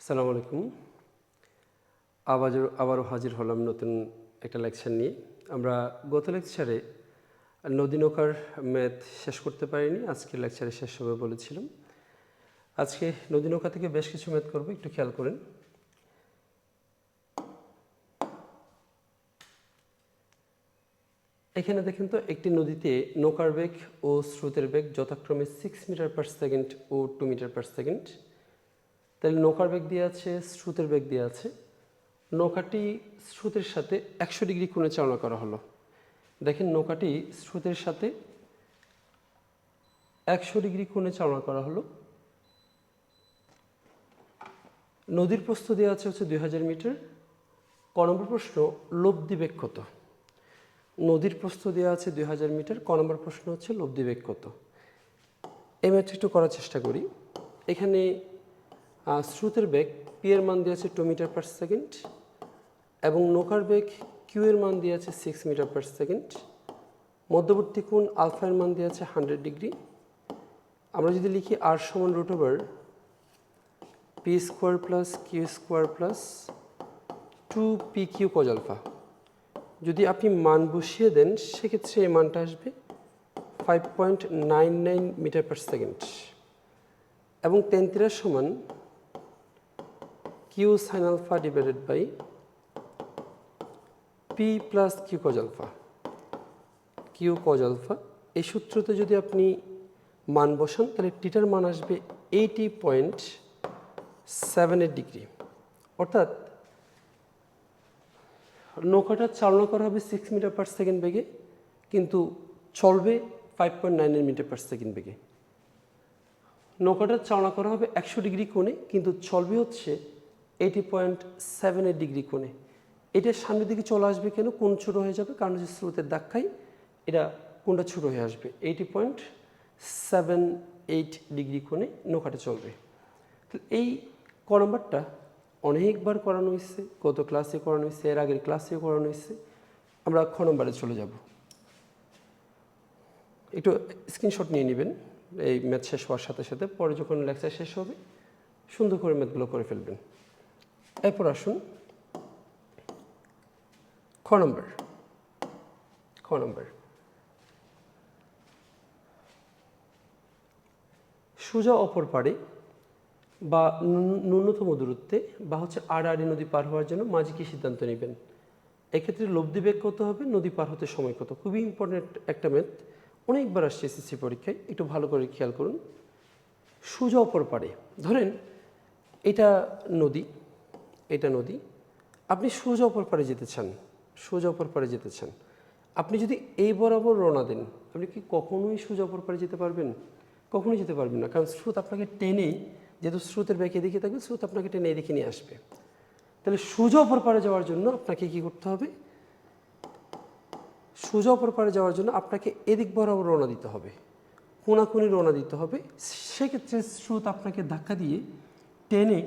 আসসালামু আলাইকুম। আবারও হাজির হলাম নতুন একটা লেকচার নিয়ে। আমরা গত লেকচারে নদী নৌকার ম্যাথ শেষ করতে পারিনি, আজকের লেকচারে শেষ হবে বলেছিলাম। আজকে নদী নৌকা থেকে বেশ কিছু ম্যাথ করব, একটু খেয়াল করেন। এখানে দেখেন তো, একটি নদীতে নৌকার বেগ ও স্রোতের বেগ যথাক্রমে 6 মিটার পার সেকেন্ড ও 2 মিটার পার সেকেন্ড। তাহলে নৌকার বেগ দিয়ে আছে, স্রোতের বেগ দিয়ে আছে। নৌকাটি স্রোতের সাথে 100 ডিগ্রি কোণে চালনা করা হলো। দেখেন, নৌকাটি স্রোতের সাথে 100 ডিগ্রি কোণে চালনা করা হলো। নদীর প্রস্থ দেওয়া আছে হচ্ছে 2000 মিটার। ক নম্বর প্রশ্ন, লব্ধি বেগ কত? নদীর প্রস্থ দেওয়া আছে 2000 মিটার, ক নম্বর প্রশ্ন হচ্ছে লব্ধি বেগ কত। এই ম্যাথটা একটু করার চেষ্টা করি। এখানে স্রোতের বেগ পি এর মান দেওয়া আছে 2 মিটার পার সেকেন্ড এবং নৌকার বেগ কিউ এর মান দেওয়া আছে 6 মিটার পার সেকেন্ড। মধ্যবর্তী কোণ আলফা এর মান দেওয়া আছে 100 ডিগ্রি। আমরা যদি লিখি আর সমান root over P square plus Q square plus 2 P Q cos alpha, যদি আপনি মান বসিয়ে দেন সেক্ষেত্রে এই মানটা আসবে 5.99 মিটার পার সেকেন্ড এবং tan θ সমান Q sine alpha divided by P plus Q cos alpha. Q cos alpha এই সূত্রতে যদি আপনি মান বসান তাহলে টিটার মান আসবে 80.78 ডিগ্রি। অর্থাৎ নৌকাটা চালনা করা হবে 6 মিটার পার সেকেন্ড বেগে, কিন্তু চলবে 5.99 মিটার পার সেকেন্ড বেগে। নৌকাটা চালনা করা হবে 100 ডিগ্রি কোণে, কিন্তু চলবে হচ্ছে 80.78 ডিগ্রি কোণে। এটা সামনের দিকে চলে আসবে কেন? কোণ ছোটো হয়ে যাবে, কারণ হচ্ছে স্রোতের ধাক্কায় এটা কোণটা ছোটো হয়ে আসবে। 80.78 ডিগ্রি কোণে নৌকাটা চলবে। এই ক নম্বরটা অনেকবার করানো হয়েছে, গত ক্লাসে করানো হয়েছে, এর আগের ক্লাসেও করানো হয়েছে। আমরা খ নম্বরে চলে যাব। একটু স্ক্রিনশট নিয়ে নেবেন এই ম্যাথ শেষ হওয়ার সাথে সাথে, পরে যখন লেকচার শেষ হবে সুন্দর করে ম্যাথগুলো করে ফেলবেন। এরপর আসুন খ নম্বর। সোজা অপর পাড়ে বা ন্যূনতম দূরত্বে বা হচ্ছে আড়াআড়ি নদী পার হওয়ার জন্য মাঝি কি সিদ্ধান্ত নেবেন? এক্ষেত্রে লব্ধি বেগ কত হবে, নদী পার হতে সময় কত? খুবই ইম্পর্টেন্ট একটা ম্যাথ, অনেকবার আসছে এসএসসি পরীক্ষায়, একটু ভালো করে খেয়াল করুন। সোজা অপর পাড়ে, ধরেন এটা নদী, আপনি সোজা অপর পাড়ে যেতে চান। আপনি যদি এই বরাবর রওনা দেন, আপনি কি কখনোই সোজা অপর পাড়ে যেতে পারবেন? কখনোই যেতে পারবেন না, কারণ স্রোত আপনাকে টেনেই, যেহেতু স্রোতের ব্যাগ এদিকে থাকবে, স্রোত আপনাকে টেনে এদিকে নিয়ে আসবে। তাহলে সোজা অপর পাড়ে যাওয়ার জন্য আপনাকে কি করতে হবে? সোজা অপর পাড়ে যাওয়ার জন্য আপনাকে এদিক বরাবর রওনা দিতে হবে, কোনাকুনি রওনা দিতে হবে। সেক্ষেত্রে স্রোত আপনাকে ধাক্কা দিয়ে টেনে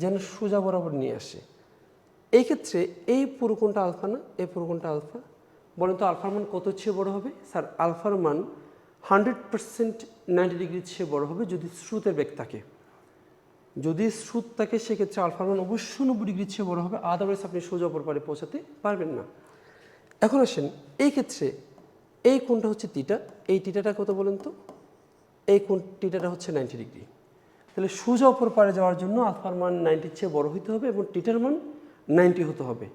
যেন সোজা বরাবর নিয়ে আসে। এই ক্ষেত্রে এই পুরো কোণটা আলফা না, এই পুরো কোণটা আলফা। বলেন তো আলফার মান কত চেয়ে বড় হবে? স্যার, আলফার মান 100% 90 ডিগ্রির চেয়ে বড় হবে যদি স্রোতের বেগ থাকে। যদি স্রোত থাকে সেক্ষেত্রে আলফার মান অবশ্যই 90 ডিগ্রির চেয়ে বড় হবে, আদারওয়াইজ আপনি সোজা অপর পাড়ে পৌঁছাতে পারবেন না। এখন আসেন, এই ক্ষেত্রে এই কোণটা হচ্ছে থিটা, এই থিটাটা কত বলেন তো? এই কোণ থিটাটা হচ্ছে 90 ডিগ্রি। তাহলে সোজা অপর পাড়ে যাওয়ার জন্য আলফার মান 90-র চেয়ে বড় হইতে হবে এবং থিটার মান 90 হতে হবে।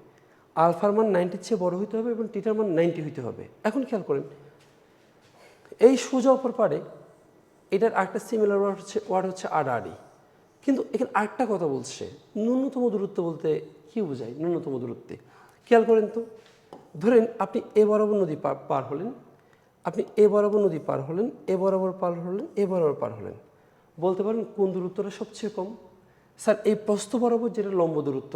আলফার মান 90-র চেয়ে বড় হইতে হবে এবং থিটার মান 90 হইতে হবে। এখন খেয়াল করেন, এই সোজা অপর পাড়ে এটার আরেকটা সিমিলার ওয়ার্ড হচ্ছে আড়াআড়ি। কিন্তু এখানে আরেকটা কথা বলছে, ন্যূনতম দূরত্ব বলতে কি বোঝায়? ন্যূনতম দূরত্বে খেয়াল করেন তো, ধরেন আপনি এ বরাবর নদী পার হলেন, এ বরাবর পার হলেন, বলতে পারেন কোন দূরত্বটা সবচেয়ে কম? স্যার, এই প্রস্থ বরাবর যেটা লম্ব দূরত্ব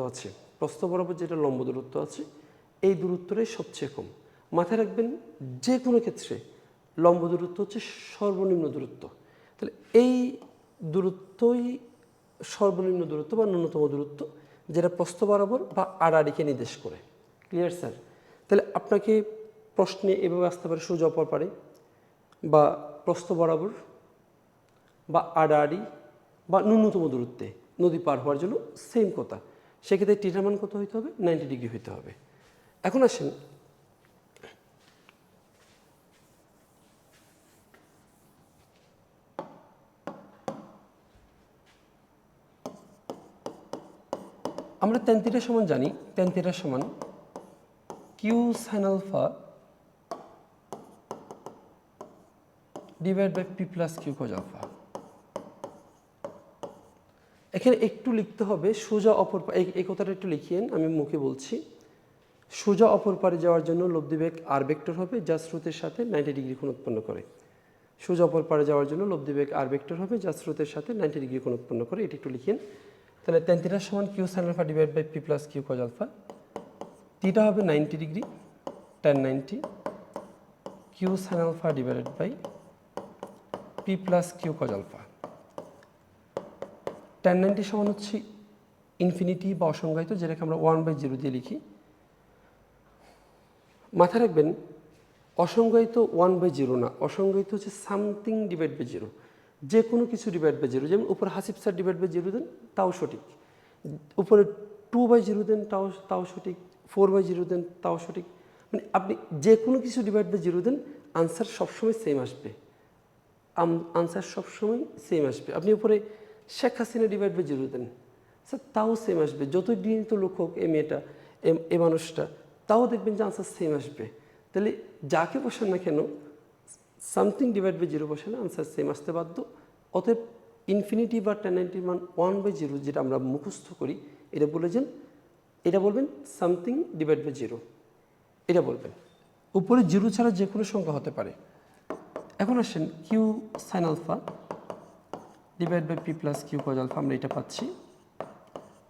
আছে, এই দূরত্বটাই সবচেয়ে কম। মাথায় রাখবেন, যে কোনো ক্ষেত্রে লম্ব দূরত্ব হচ্ছে সর্বনিম্ন দূরত্ব। তাহলে এই দূরত্বই সর্বনিম্ন দূরত্ব বা ন্যূনতম দূরত্ব, যেটা প্রস্থ বরাবর বা আড়াআড়িকে নির্দেশ করে। Clear sir? তাহলে আপনাকে প্রশ্নে এভাবে আসতে পারে, সোজা অপর পাড়ে বা প্রস্থ বরাবর বা আড়াআড়ি বা ন্যূনতম দূরত্বে নদী পার হওয়ার জন্য সেম কথা, সেক্ষেত্রে টিটার মান কত হইতে হবে? 90 ডিগ্রি হইতে হবে। এখন আসেন আমরা tan θ সমান জানি, tan θ সমান Q sine alpha divide by P plus Q cos alpha. এখানে একটু লিখতে হবে সোজা অপর, এই কথাটা একটু লিখিয়েন, আমি মুখে বলছি। সোজা অপর পারে যাওয়ার জন্য লব্ধি বেগ আর ভেক্টর হবে যা স্রোতের সাথে 90 ডিগ্রি কোণ উৎপন্ন করে। সোজা অপর পারে যাওয়ার জন্য লব্ধি বেগ আর ভেক্টর হবে যা স্রোতের সাথে 90 ডিগ্রি কোণ উৎপন্ন করে, এটি একটু লিখেন। তাহলে tan θ সমান Q sine alpha divide by P plus Q cos alpha. Theta হবে 90 degree, tan 90 Q sine alpha divided by P plus Q cos alpha. tan 90 সমান হচ্ছে ইনফিনিটি বা অসংজ্ঞায়িত, যেটাকে আমরা 1/0 দিয়ে লিখি। মাথায় রাখবেন অসংজ্ঞায়িত 1/0 না, অসংজ্ঞায়িত হচ্ছে সামথিং ডিভাইড বাই 0, যে কোনো কিছু ডিভাইড বাই 0। যেমন উপরে হাসিব স্যার ডিভাইড বাই 0 দেন তাও সঠিক, উপরে 2/0 দেন তাও সঠিক, 4/0 দেন তাও সঠিক। মানে আপনি যে কোনো কিছু ডিভাইড বাই 0 দেন, আনসার সবসময় সেম আসবে, আনসার সবসময় সেম আসবে। আপনি উপরে শেখ হাসিনা ডিভাইড বাই 0 দেন স্যার, তাও সেম আসবে। যতই গৃহীত লোক হোক এ মেয়েটা, এ মানুষটা, তাও দেখবেন যে আনসার সেম আসবে। তাহলে যাকে বসান না কেন, সামথিং ডিভাইড বাই 0 বসালে আনসার সেম আসতে বাধ্য। অতএব ইনফিনিটি বা tan 90 মান 1/0 যেটা আমরা মুখস্থ করি, এটা বলবেন সামথিং ডিভাইড বাই 0, এটা বলবেন। উপরে 0 ছাড়া যে কোনো সংখ্যা হতে পারে। এখন আসেন q sine alpha divide by P plus Q cos alpha, আমরা এটা পাচ্ছি।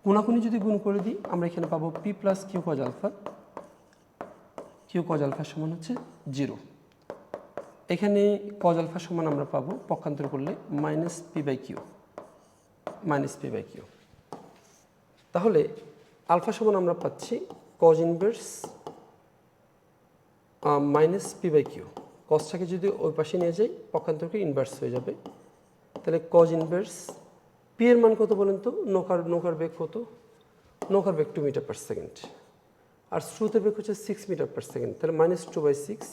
কোনাকুনি যদি গুণ করে দিই, আমরা এখানে পাবো p plus Q cos alpha. Q cos alpha সমান হচ্ছে 0। এখানে কজ আলফা সমান আমরা পাবো পক্ষান্তর করলে মাইনাস পি বাই কিউ। তাহলে আলফা সমান আমরা পাচ্ছি cos inverse minus p by q. কজটাকে যদি ওই পাশে নিয়ে যাই, পক্ষান্তরকে ইনভার্স হয়ে যাবে। তাহলে কজ ইনভার্স পি এর মান কত বলেন তো? নৌকার বেগ কত? নৌকার বেগ 2 মিটার পার সেকেন্ড, আর স্রোতের বেগ হচ্ছে 6 মিটার পার সেকেন্ড। তাহলে -2/6।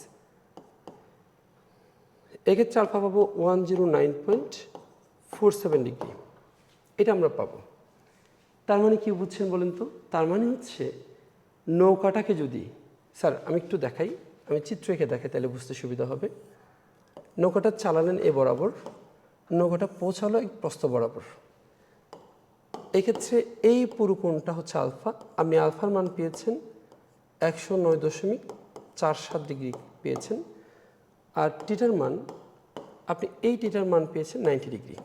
এক্ষেত্রে আলফা পাবো 109.47 ডিগ্রি, এটা আমরা পাবো। তার মানে কি বুঝছেন বলেন তো? তার মানে হচ্ছে নৌকাটাকে যদি, স্যার আমি একটু দেখাই, আমি চিত্র এঁকে দেখাই তাহলে বুঝতে সুবিধা হবে। নৌকাটা চালালেন এ বরাবর, নৌকাটা পৌঁছালো এই প্রস্থ বরাবর। এক্ষেত্রে এই পুরো কোণটা হচ্ছে আলফা। আপনি আলফার মান পেয়েছেন 109.47 ডিগ্রি পেয়েছেন, আর টিটার মান, আপনি এই টিটার মান পেয়েছেন 90 ডিগ্রি।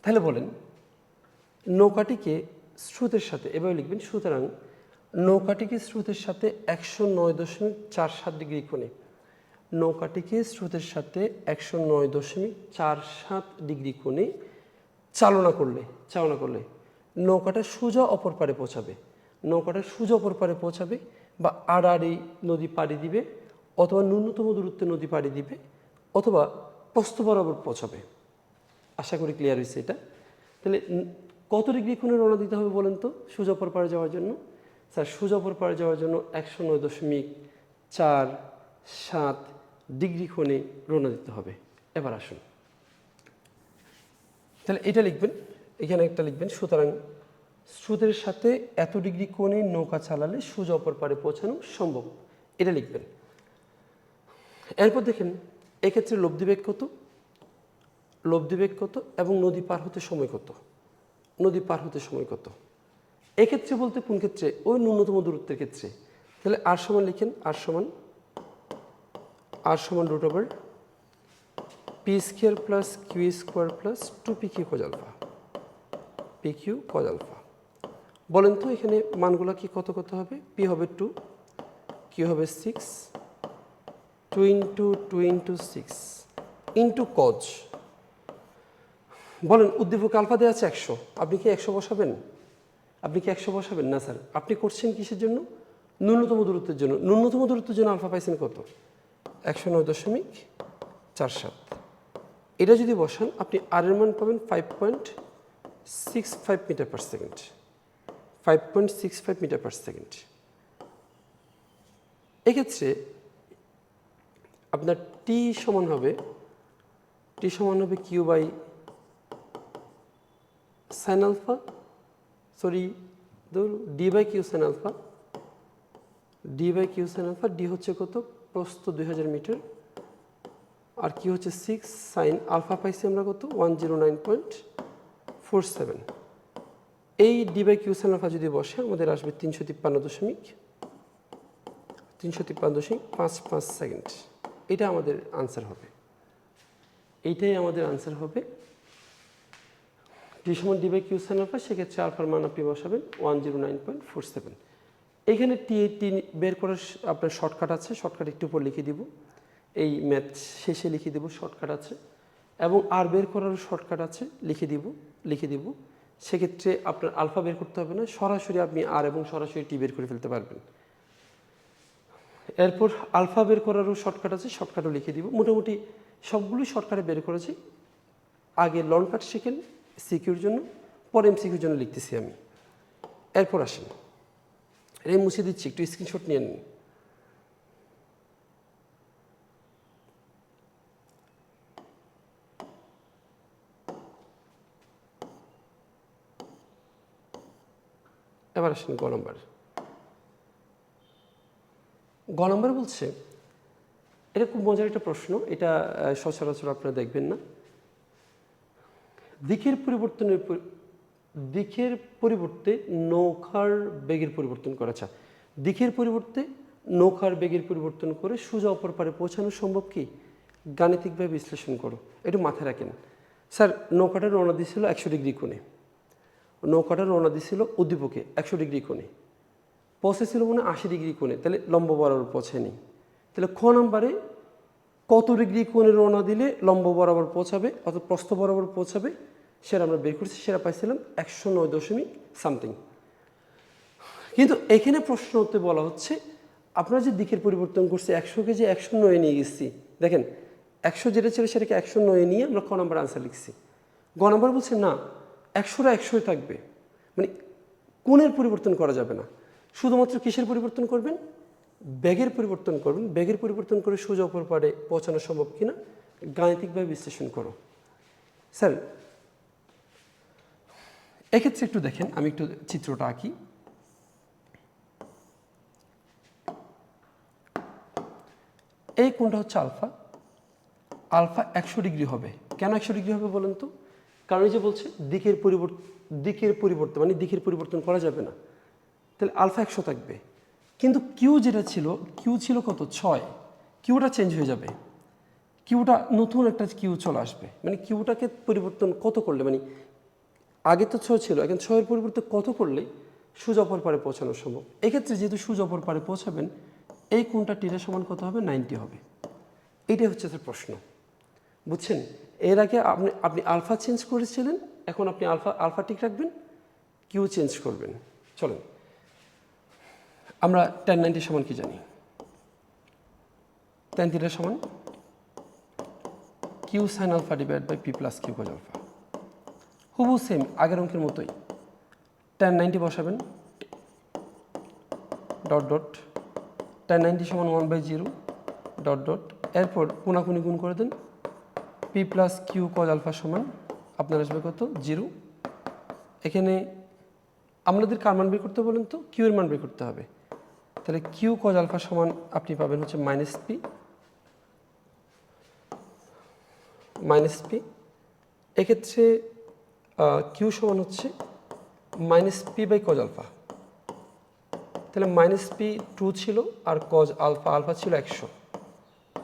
তাহলে বলেন নৌকাটিকে স্রোতের সাথে এভাবে লিখবেন, সুতরাং নৌকাটিকে স্রোতের সাথে 109.47 ডিগ্রি কোণে, নৌকাটিকে স্রোতের সাথে 109.47 ডিগ্রি কোণে চালনা করলে নৌকাটা সোজা অপর পারে পৌঁছাবে। নৌকাটা সোজা অপর পারে পৌঁছাবে বা আড়াআড়ি নদী পাড়ি দিবে, অথবা ন্যূনতম দূরত্বে নদী পাড়ি দিবে, অথবা প্রস্থ বরাবর পৌঁছাবে। আশা করি ক্লিয়ার হয়েছে এটা। তাহলে কত ডিগ্রি কোণে রওনা দিতে হবে বলেন তো সোজা অপর পারে যাওয়ার জন্য? স্যার সোজা অপর পারে যাওয়ার জন্য 109.47 ডিগ্রি কোণে রওনা দিতে হবে। এবার আসুন, তাহলে এটা লিখবেন, এখানে একটা লিখবেন, সুতরাং স্রোতের সাথে এত ডিগ্রি কোণে নৌকা চালালে সোজা অপর পারে পৌঁছানো সম্ভব, এটা লিখবেন। এরপর দেখেন এক্ষেত্রে লব্ধি বেগ কত এবং নদী পার হতে সময় কত। এক্ষেত্রে বলতে কোন ক্ষেত্রে? ওই ন্যূনতম দূরত্বের ক্ষেত্রে। তাহলে আর সমান লিখেন, আর সমান √/p² plus q² plus 2pq cos alpha, pq cos alpha. বলেন তো এখানে মানগুলো কি কত হবে? p হবে 2, q হবে 6, 2 × 6 ইন্টু cos। বলেন উদ্দীপক আলফা দেওয়া আছে 100, আপনি কি 100 বসাবেন? না স্যার, আপনি করছেন কিসের জন্য? ন্যূনতম দূরত্বের জন্য। ন্যূনতম দূরত্বের জন্য আলফা পাইছেন কত? 109.47। এটা যদি বসান আপনি আর এর মান পাবেন 5.65 metre per second, 5.65 metre per second. এক্ষেত্রে আপনার টি সমান হবে q by sine alpha, sorry d by q sine alpha, d হচ্ছে কত, প্রস্থ 2000 মিটার, আর কি হচ্ছে 6 সাইন আলফা পাইছি আমরা কত 109.47। এই d by q sine alpha যদি বসে আমাদের আসবে 353.55 সেকেন্ড। এটা আমাদের আনসার হবে, এইটাই আমাদের আনসার হবে। টি সমান d by q sine alpha, সেক্ষেত্রে আলফার মান আপনি বসাবেন 109.47। এইখানে টি বের করার আপনার শর্টকাট আছে, শর্টকাট একটু পর লিখে দিব, এই ম্যাথ শেষে লিখে দেব, শর্টকাট আছে। এবং আর বের করারও শর্টকাট আছে, লিখে দিব। সেক্ষেত্রে আপনার আলফা বের করতে হবে না, সরাসরি আপনি আর এবং সরাসরি টি বের করে ফেলতে পারবেন। এরপর আলফা বের করারও শর্টকাট আছে, শর্টকাটও লিখে দিব। মোটামুটি সবগুলোই শর্টকাটে বের করেছি। আগে লং কাট শিখেন সিকিউর জন্য, পরে এমসিকিউর জন্য লিখতেছি আমি। এরপর আসেন, এই মুছে দিচ্ছি, একটু স্ক্রিনশট নিয়ে নিন। এবার আসেন গ নম্বর বলছে, এটা খুব মজার একটা প্রশ্ন, এটা সচরাচর আপনারা দেখবেন না। দিকের পরিবর্তে নৌকার বেগের পরিবর্তন করা। আচ্ছা, দিকের পরিবর্তে নৌকার বেগের পরিবর্তন করে সোজা অপর পারে পৌঁছানো সম্ভব কি? গাণিতিকভাবে বিশ্লেষণ করো। একটু মাথায় রাখেন স্যার, নৌকাটা রওনা দিয়েছিল 100 ডিগ্রি কোণে, নৌকাটা রওনা দিয়েছিল উদ্দীপকে 100 ডিগ্রি কোণে, পৌঁছেছিল মনে 80 ডিগ্রি কোণে, তাহলে লম্ব বরাবর পৌঁছায়নি। তাহলে খ নম্বরে কত ডিগ্রি কোণে রওনা দিলে লম্ব বরাবর পৌঁছাবে অর্থাৎ প্রস্থ বরাবর পৌঁছাবে, সেটা আমরা বের করছি, সেটা পাইছিলাম 109 সামথিং। কিন্তু এখানে প্রশ্ন হতে বলা হচ্ছে আপনারা যে দিকের পরিবর্তন করছে 100কে যে 109 নিয়ে গেছি, দেখেন 100 যেটা ছিল সেটাকে 109 নিয়ে আমরা খ নম্বর আনসার লিখছি। গ নম্বর বলছে না, 100টা 100ই থাকবে, মানে কোণের পরিবর্তন করা যাবে না। শুধুমাত্র কিসের পরিবর্তন করবেন? বেগের পরিবর্তন করবেন। বেগের পরিবর্তন করে সোজা অপর পারে পৌঁছানো সম্ভব কিনা গাণিতিকভাবে বিশ্লেষণ করো। স্যার এক্ষেত্রে একটু দেখেন, আমি একটু চিত্রটা আঁকি। এই কোণটা হচ্ছে আলফা, আলফা 100 ডিগ্রি হবে। কেন 100 ডিগ্রি হবে বলেন তো? কারণ এই যে বলছে দিকের পরিবর্তন মানে দিকের পরিবর্তন করা যাবে না, তাহলে আলফা 100 থাকবে। কিন্তু কিউ যেটা ছিল, কিউ ছিল কত 6, কিউটা চেঞ্জ হয়ে যাবে, কিউটা নতুন একটা কিউ চলে আসবে। মানে কিউটাকে পরিবর্তন কত করলে, মানে আগে তো 6 ছিল, এখন 6-এর পরিবর্তে কত করলে সোজা অপর পারে পৌঁছানো সম্ভব। এক্ষেত্রে যেহেতু সোজা অপর পারে পৌঁছাবেন, এই কোণটা টিটা সমান কত হবে? 90 হবে। এইটাই হচ্ছে স্যার প্রশ্ন, বুঝছেন? এর আগে আপনি আলফা চেঞ্জ করেছিলেন, এখন আপনি আলফা ঠিক রাখবেন, কিউ চেঞ্জ করবেন। চলেন আমরা tan 90 সমান কি জানি? tan θ সমান Q sine alpha divide by P plus Q cos alpha. হুবহু সেম আগের অঙ্কের মতোই। tan 90 বসাবেন, ডট ডট tan 90 সমান 1/0 ডট ডট, এরপর কোনাকুনি গুণ করে দেন, p plus Q cos alpha সমান আপনার আসবে কত? 0। এখানে আপনাদের কার মান বের করতে বলেন তো? কিউ এর মান বের করতে হবে। তাহলে কিউ কজ আলফা সমান আপনি পাবেন হচ্ছে মাইনাস পি। এক্ষেত্রে কিউ সমান হচ্ছে -p বাই কজ আলফা। তাহলে -p 2 ছিল আর কজ আলফা ছিল 100।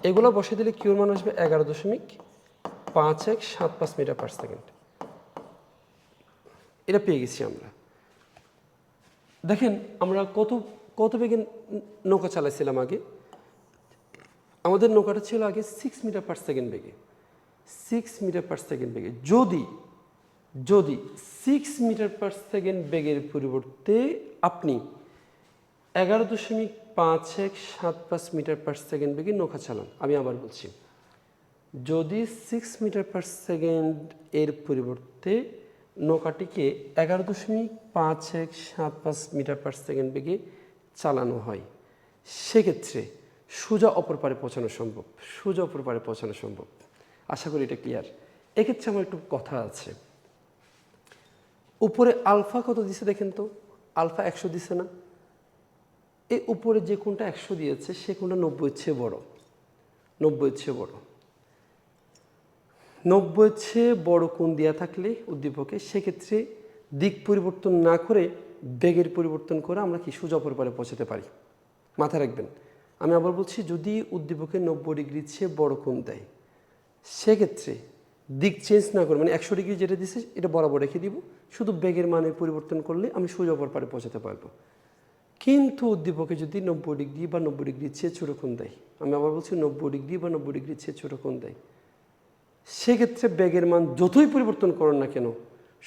এগুলো বসে দিলে কিউর মান আসবে 11.5175 মিটার পার সেকেন্ড। এটা পেয়ে গেছি আমরা। দেখেন আমরা কত বেগে নৌকা চালাইছিলাম আগে। আমাদের নৌকাটা ছিল আগে 6 মিটার পার সেকেন্ড বেগে, 6 মিটার পার সেকেন্ড বেগে। যদি 6 মিটার পার সেকেন্ড বেগের পরিবর্তে আপনি 11.5175 মিটার পার সেকেন্ড বেগে নৌকা চালান, আমি আবার বলছি যদি 6 মিটার/সেকেন্ড এর পরিবর্তে নৌকাটিকে 11.5175 মিটার/সেকেন্ড বেগে চালানো হয়, সেক্ষেত্রে সোজা অপর পারে পৌঁছানো সম্ভব। সোজা অপর পারে পৌঁছানো সম্ভব। আশা করি এটা ক্লিয়ার। এক্ষেত্রে আমার একটু কথা আছে। উপরে আলফা কত দিছে দেখেন তো, আলফা 100 দিছে না? এই উপরে যে কোণটা 100 দিয়েছে সে কোণটা 90-এর চেয়ে বড়। 90-এর চেয়ে বড়। 90-এর চেয়ে বড় কোণ দেওয়া থাকলে উদ্দীপকে, সেক্ষেত্রে দিক পরিবর্তন না করে বেগের পরিবর্তন করে আমরা কি সোজা অপর পারে পৌঁছাতে পারি। মাথায় রাখবেন। আমি আবার বলছি, যদি উদ্দীপকে 90 ডিগ্রির চেয়ে বড় কোণ দেয়, সেক্ষেত্রে দিক চেঞ্জ না করে, মানে 100 ডিগ্রি যেটা দিচ্ছে এটা বরাবর রেখে দিব, শুধু বেগের মানে পরিবর্তন করলে আমি সোজা অপর পারে পৌঁছাতে পারবো। কিন্তু উদ্দীপকে যদি 90 ডিগ্রি বা 90 ডিগ্রির চেয়ে ছোট কোণ দেয়, আমি আবার বলছি 90 ডিগ্রি বা 90 ডিগ্রির চেয়ে ছোট কোণ দেয়, সেক্ষেত্রে বেগের মান যতই পরিবর্তন করেন না কেন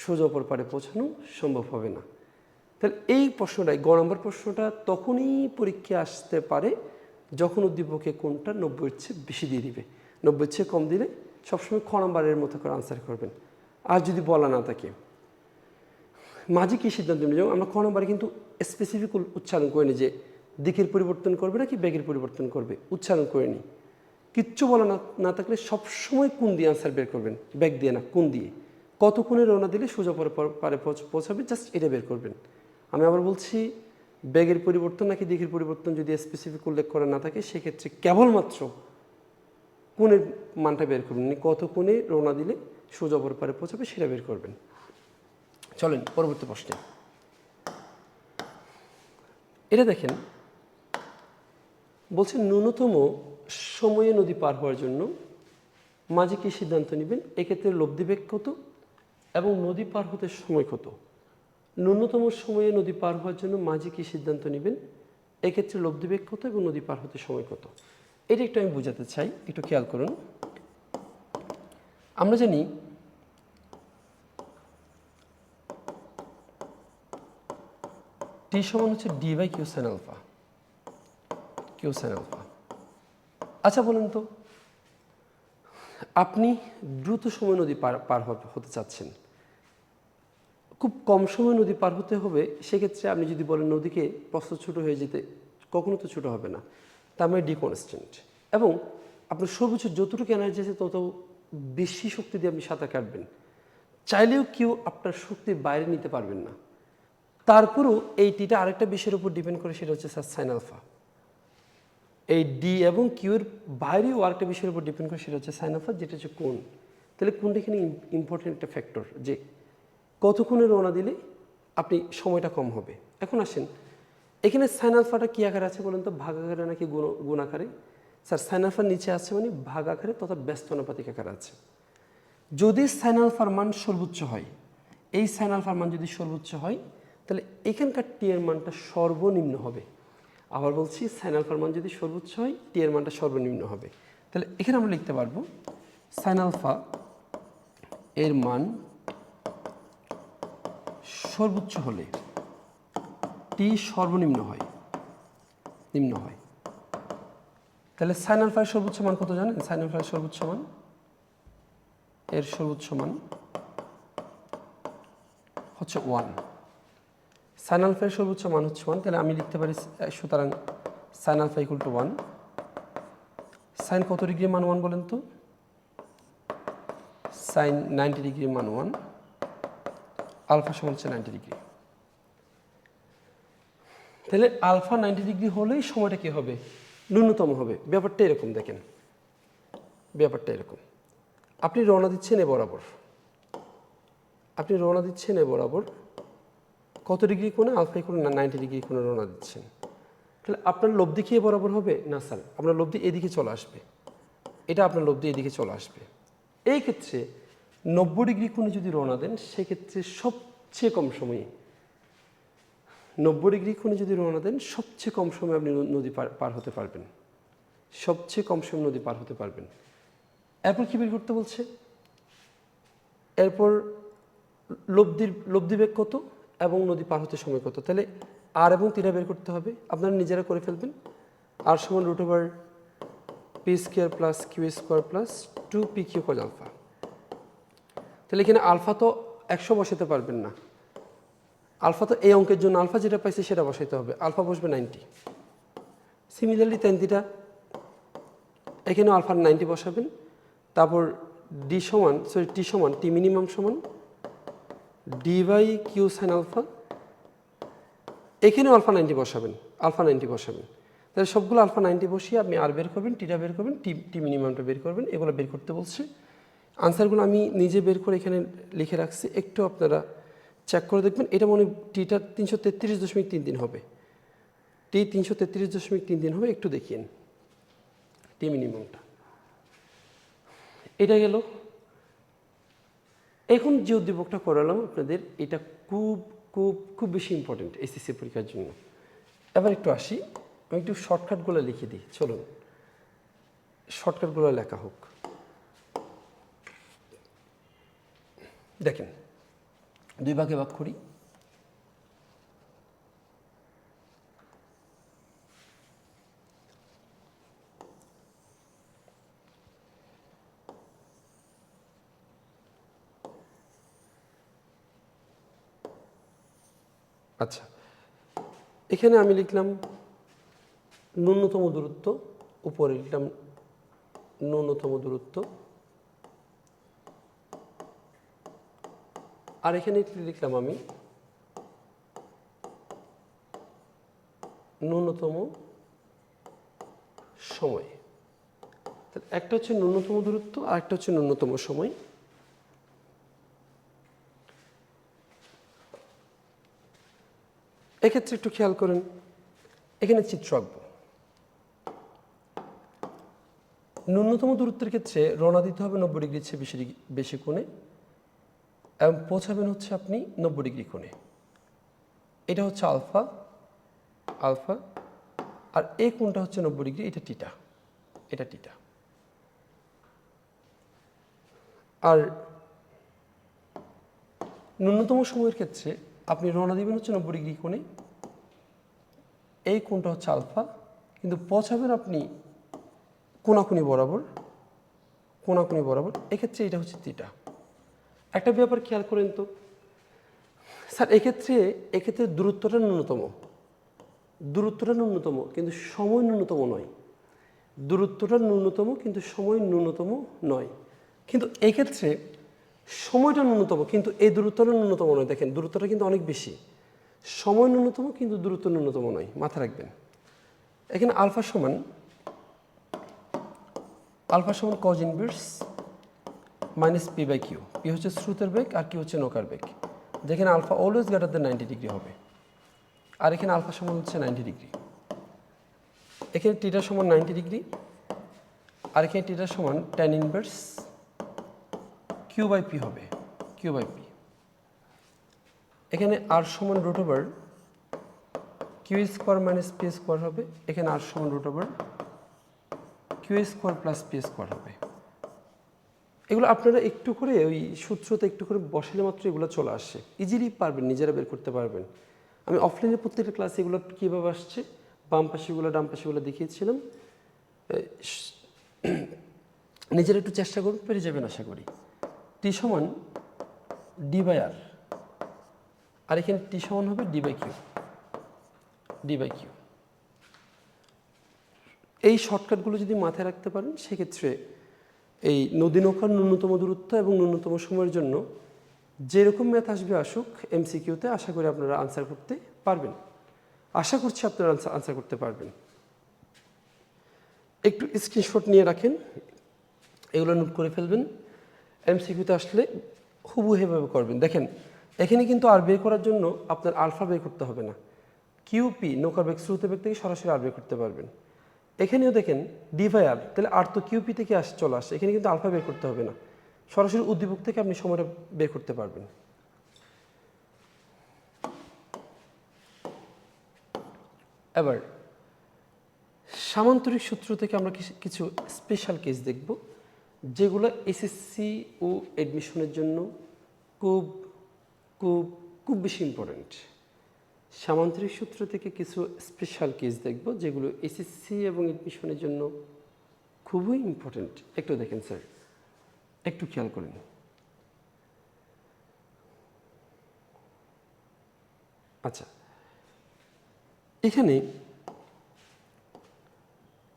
সোজা অপর পারে পৌঁছানো সম্ভব হবে না। তাহলে এই প্রশ্নটাই, গ নম্বর প্রশ্নটা তখনই পরীক্ষা আসতে পারে যখন উদ্দীপকে কোণটা 90-এর চেয়ে বেশি দিয়ে দিবে। 90-এর চেয়ে কম দিলে সবসময় খ নম্বরের মতো করে আনসার করবেন। আর যদি বলা না থাকে, মাঝে কী সিদ্ধান্ত নেব, আমরা খ নম্বরে কিন্তু স্পেসিফিক উচ্চারণ করে নিই যে দিকের পরিবর্তন করবে নাকি বেগের পরিবর্তন করবে, উচ্চারণ করে নিই। কিচ্ছু বলা না থাকলে সবসময় কোণ দিয়ে আনসার বের করবেন, বেগ দিয়ে না, কোণ দিয়ে। কত কোণে রওনা দিলে সোজা পারে পৌঁছাবে, জাস্ট এটা বের করবেন। আমি আবার বলছি, বেগের পরিবর্তন নাকি দিকের পরিবর্তন যদি স্পেসিফিক উল্লেখ করা না থাকে, সেক্ষেত্রে কেবলমাত্র কোণের মানটা বের করবেন, কত কোণে রওনা দিলে সোজা অপর পারে পৌঁছাবে সেটা বের করবেন। চলেন পরবর্তী প্রশ্নে। এটা দেখেন, বলছে ন্যূনতম সময়ে নদী পার হওয়ার জন্য মাঝে কি সিদ্ধান্ত নেবেন, এক্ষেত্রে লব্ধি বেগ কত এবং নদী পার হতে সময় কত। ন্যূনতম সময়ে নদী পার হওয়ার জন্য মাঝে কি সিদ্ধান্ত নেবেন, এক্ষেত্রে লব্ধি বেগ কত এবং নদী পার হতে সময় কত। এটা একটু আমি বোঝাতে চাই, একটু খেয়াল করুন। আমরা জানি টি সমান হচ্ছে d by q sine alpha, q sine alpha. আচ্ছা বলেন তো, আপনি দ্রুত সময় নদী পার হতে চাচ্ছেন, খুব কম সময় নদী পার হতে হবে, সেক্ষেত্রে আপনি যদি বলেন নদীকে প্রস্থ ছোটো হয়ে যেতে, কখনো তো ছোটো হবে না, তার মানে ডি কনস্ট্যান্ট, এবং আপনার সর্বোচ্চ যতটুকু এনার্জি আছে তত বেশি শক্তি দিয়ে আপনি সাঁতার কাটবেন, চাইলেও কেউ আপনার শক্তির বাইরে নিতে পারবেন না। তারপরেও এই টিটা আরেকটা বিষয়ের উপর ডিপেন্ড করে, সেটা হচ্ছে স্যার সাইন আলফা। এই ডি এবং কিউর বাইরেও আরেকটা বিষয়ের উপর ডিপেন্ড করে, সেটা হচ্ছে সাইন আলফা, যেটা হচ্ছে কোণ। তাহলে কোণটা এখানে ইম্পর্টেন্ট একটা ফ্যাক্টর, যে কতক্ষণে রওনা দিলে আপনি সময়টা কম হবে। এখন আসেন, এখানে সাইন আলফাটা কী আকারে আছে বলেন তো, ভাগ আকারে নাকি গুণ আকারে? স্যার সাইন আলফার নিচে আছে মানে ভাগ আকারে তথা ব্যস্তানুপাতিক আকারে আছে। যদি সাইন আলফার মান সর্বোচ্চ হয়, এই সাইন আলফার মান যদি সর্বোচ্চ হয়, তাহলে এখানকার টি এর মানটা সর্বনিম্ন হবে। আবার বলছি, সাইন আলফার মান যদি সর্বোচ্চ হয়, টি এর মানটা সর্বনিম্ন হবে। তাহলে এখানে আমরা লিখতে পারবো সাইন আলফা এর মান সর্বোচ্চ হলে টি সর্বনিম্ন হয়, নিম্ন হয়। তাহলে সাইন আলফার সর্বোচ্চ মান কত জানেন? সাইন আলফার সর্বোচ্চ মান, এর সর্বোচ্চ মান হচ্ছে 1। সাইন আলফার সর্বোচ্চ মান হচ্ছে 1। তাহলে আমি লিখতে পারি, সুতরাং sine alpha equal to 1। Sine কত ডিগ্রি মান 1 বলেন তো? সাইন 90 ডিগ্রি মান 1, আলফা সমান হচ্ছে 90 ডিগ্রি। তাহলে আলফা 90 ডিগ্রি হলেই সময়টা কী হবে? ন্যূনতম হবে। ব্যাপারটা এরকম, দেখেন ব্যাপারটা এরকম, আপনি রওনা দিচ্ছেন এ বরাবর, আপনি রওনা দিচ্ছেন এ বরাবর কত ডিগ্রি কোণে? আলফা ইকুয়াল 90 ডিগ্রি কোণে রওনা দিচ্ছেন। তাহলে আপনার লব্ধি কি এ বরাবর হবে? না স্যার, আপনার লব্ধি এদিকে চলে আসবে, এটা আপনার লব্ধি এদিকে চলে আসবে। এই ক্ষেত্রে 90 ডিগ্রি কোণে যদি রওনা দেন, সেক্ষেত্রে সবচেয়ে কম সময়ে, 90 ডিগ্রি কোণে যদি রওনা দেন, সবচেয়ে কম সময়ে আপনি নদী পার হতে পারবেন, সবচেয়ে কম সময় নদী পার হতে পারবেন। এরপর কী বের করতে বলছে? এরপর লব্ধি বেগ কত এবং নদী পার হতে সময় কত। তাহলে আর এবং তিরা বের করতে হবে, আপনারা নিজেরা করে ফেলবেন। আর সমান √/p² + q² + 2p q cos alpha. তাহলে এখানে আলফা তো 100 বসাতে পারবেন না, আলফা তো এই অঙ্কের জন্য আলফা যেটা পাইছে সেটা বসাইতে হবে, আলফা বসবে 90। সিমিলারলি tan থিটা এখানেও আলফার 90 বসাবেন, তারপর টি সমান টি মিনিমাম সমান d by q sine alpha, এখানেও আলফা 90 বসাবেন, আলফা 90 বসাবেন। তাহলে সবগুলো আলফা 90 বসিয়ে আপনি আর বের করবেন, টিটা বের করবেন, টি মিনিমামটা বের করবেন, এগুলো বের করতে বলছে। আনসারগুলো আমি নিজে বের করে এখানে লিখে রাখছি, একটু আপনারা চেক করে দেখবেন। এটা মনে টিটা 333.33 হবে, টি 333.33 হবে, একটু দেখিয়েন টি মিনিমামটা। এটা গেল। এখন যে উদ্দীপকটা করালাম আপনাদের, এটা খুব খুব খুব বেশি ইম্পর্টেন্ট এসএসসি পরীক্ষার জন্য। এবার একটু আসি, আমি একটু শর্টকাটগুলো লিখে দিই, চলুন শর্টকাটগুলো লেখা হোক। দেখেন 2 ভাগে ভাগ করি। আচ্ছা, এখানে আমি লিখলাম ন্যূনতম দূরত্ব, উপরে লিখলাম ন্যূনতম দূরত্ব, আর এখানে লিখলাম আমি ন্যূনতম সময়। তাহলে একটা হচ্ছে ন্যূনতম দূরত্ব আর একটা হচ্ছে ন্যূনতম সময়। এক্ষেত্রে একটু খেয়াল করেন, এখানে চিত্র আঁকবো। ন্যূনতম দূরত্বের ক্ষেত্রে রওনা দিতে হবে 90 ডিগ্রির চেয়ে বেশি কোণে এবং পৌঁছাবেন হচ্ছে আপনি 90 ডিগ্রি কোণে। এটা হচ্ছে আলফা, আর এই কোণটা হচ্ছে 90 ডিগ্রি, এটা টিটা, এটা টিটা। আর ন্যূনতম সময়ের ক্ষেত্রে আপনি রওনা দিবেন হচ্ছে 90 ডিগ্রি কোণে, এই কোণটা হচ্ছে আলফা, কিন্তু পৌঁছাবেন আপনি কোণাকুণি বরাবর, এক্ষেত্রে এটা হচ্ছে থিটা। একটা ব্যাপার খেয়াল করেন তো স্যার, এক্ষেত্রে দূরত্বটা ন্যূনতম কিন্তু সময় ন্যূনতম নয়। দূরত্বটা ন্যূনতম কিন্তু সময় ন্যূনতম নয়। কিন্তু এক্ষেত্রে সময়টা ন্যূনতম কিন্তু এই দূরত্বটা ন্যূনতম নয়। দেখেন দূরত্বটা কিন্তু অনেক বেশি, সময় ন্যূনতম কিন্তু দূরত্ব ন্যূনতম নয়, মাথা রাখবেন। এখানে আলফা সমান cos inverse minus p by q. P হচ্ছে স্রোতের বেগ আর কি হচ্ছে নৌকার বেগ। যেখানে alpha always greater than 90 degree হবে, আর এখানে আলফা সমান হচ্ছে 90 ডিগ্রি। এখানে টিটা সমান 90 ডিগ্রি, আর এখানে টিটা সমান tan inverse q by p হবে, কিউ বাই পি। এখানে আর সমান root over q square minus p square হবে, এখানে আর সমান root over q square plus p square হবে। এগুলো আপনারা একটু করে ওই সূত্রতে একটু করে বসালে মাত্র এগুলো চলে আসে, ইজিলি পারবেন, নিজেরা বের করতে পারবেন। আমি অফলাইনে প্রত্যেকটা ক্লাসে এগুলো কীভাবে আসছে, বাম পাশেগুলো ডাম পাশেগুলো দেখিয়েছিলাম। নিজেরা একটু চেষ্টা করুন, পেরে যাবেন আশা করি। টি সমান ডি বাই আর এখানে টি সমান হবে ডি বাই কিউ। এই শর্টকাটগুলো যদি মাথায় রাখতে পারেন, সেক্ষেত্রে এই নদী নৌকার ন্যূনতম দূরত্ব এবং ন্যূনতম সময়ের জন্য যেরকম ম্যাথ আসবে আসুক এমসিকিউতে, আশা করি আপনারা আনসার করতে পারবেন। আশা করছি আপনারা আনসার করতে পারবেন। একটু স্ক্রিনশট নিয়ে রাখেন, এগুলো নোট করে ফেলবেন। এমসিকিউতে আসলে হুবহু এভাবে করবেন। দেখেন এখানে কিন্তু আর বের করার জন্য আপনার আলফা বের করতে হবে না, কিউপি নৌকার বেগ স্রোতের বেগ থেকে সরাসরি আর বের করতে পারবেন। এখানেও দেখেন ডি বাই আর, তাহলে আর তো কিউপি থেকে চলে আসে, এখানে কিন্তু আলফা বের করতে হবে না, সরাসরি উদ্দীপক থেকে আপনি সময়টা বের করতে পারবেন। এবার সামান্তরিক সূত্র থেকে আমরা কিছু স্পেশাল কেস দেখব, যেগুলো এসএসসি ও অ্যাডমিশনের জন্য খুব খুব খুব বেশি ইম্পর্ট্যান্ট। সামান্তরিক সূত্র থেকে কিছু স্পেশাল কেস দেখব, যেগুলো এসএসসি এবং অ্যাডমিশনের জন্য খুবই ইম্পর্ট্যান্ট। একটু দেখেন স্যার, একটু খেয়াল করেন। আচ্ছা, এখানে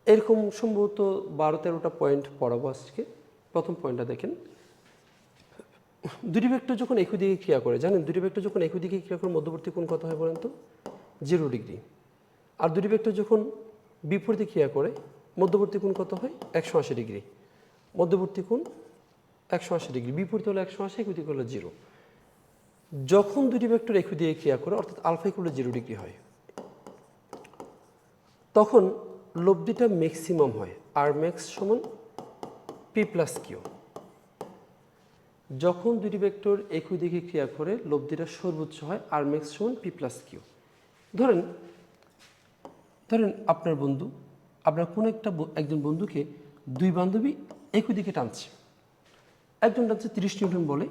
এরকম সম্ভবত 12-13টা পয়েন্ট পড়াবো আজকে। প্রথম পয়েন্টটা দেখেন, দুটি ভেক্টর যখন একই দিকে ক্রিয়া করে, জানেন দুটি ভেক্টর যখন একই দিকে ক্রিয়া করে মধ্যবর্তী কোণ কত হয় বলেন তো? 0 ডিগ্রি। আর দুটি ভেক্টর যখন বিপরীতে ক্রিয়া করে মধ্যবর্তী কোণ কত হয়? 180 ডিগ্রি। মধ্যবর্তী কোণ 180 ডিগ্রি, বিপরীত হলো 180, একই দিকে হলো 0। যখন দুটি ভেক্টর একই দিকে ক্রিয়া করে অর্থাৎ আলফা ইকুয়াল 0 ডিগ্রি হয়, তখন লব্ধিটা ম্যাক্সিমাম হয়, আর ম্যাক্স সমান পি প্লাস কিউ। যখন দুটি ভেক্টর একই দিকে ক্রিয়া করে লব্ধিটা সর্বোচ্চ হয়, আর ম্যাক্স সমান পি প্লাস কিউ। ধরেন আপনার বন্ধু, আপনার কোনো একজন বন্ধুকে দুই বান্ধবী একই দিকে টানছে। একজন টানছে 30 নিউটন বলে,